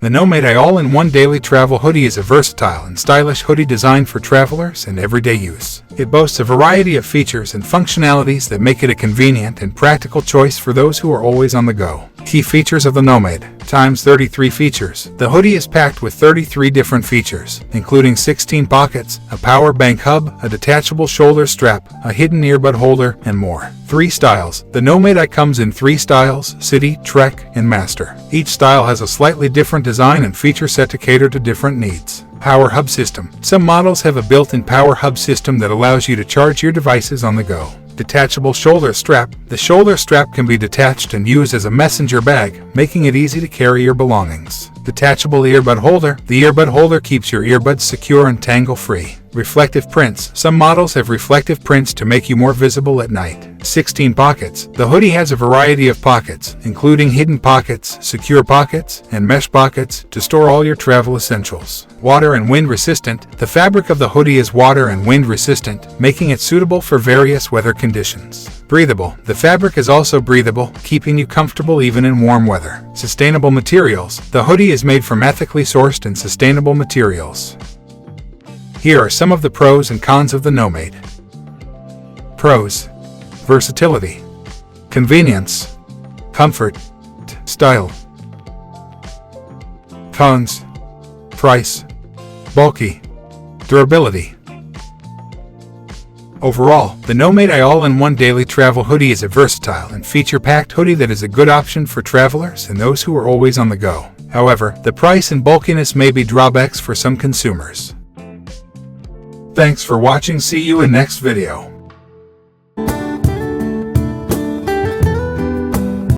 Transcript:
The NOMADE all-in-one daily travel hoodie is a versatile and stylish hoodie designed for travelers and everyday use. It boasts a variety of features and functionalities that make it a convenient and practical choice for those who are always on the go. Key features of the NOMADE times 33 features. The hoodie is packed with 33 different features, including 16 pockets, a power bank hub, a detachable shoulder strap, a hidden earbud holder, and more. 3 styles. The NOMADE comes in 3 styles: City, Trek, and Master. Each style has a slightly different design and feature set to cater to different needs. Power hub system. Some models have a built-in power hub system that allows you to charge your devices on the go. Detachable shoulder strap. The shoulder strap can be detached and used as a messenger bag, making it easy to carry your belongings. Detachable earbud holder. The earbud holder keeps your earbuds secure and tangle-free. Reflective prints. Some models have reflective prints to make you more visible at night. 16 pockets. The hoodie has a variety of pockets, including hidden pockets, secure pockets, and mesh pockets to store all your travel essentials. Water and wind resistant. The fabric of the hoodie is water and wind resistant, making it suitable for various weather conditions. Breathable. The fabric is also breathable, keeping you comfortable even in warm weather. Sustainable materials. The hoodie is made from ethically sourced and sustainable materials. Here are some of the pros and cons of the NOMADE. Pros: versatility, convenience, comfort, style. Cons: price, bulky, durability. Overall, the NOMADE all-in-one daily travel hoodie is a versatile and feature-packed hoodie that is a good option for travelers and those who are always on the go. However, the price and bulkiness may be drawbacks for some consumers. Thanks for watching. See you in next video.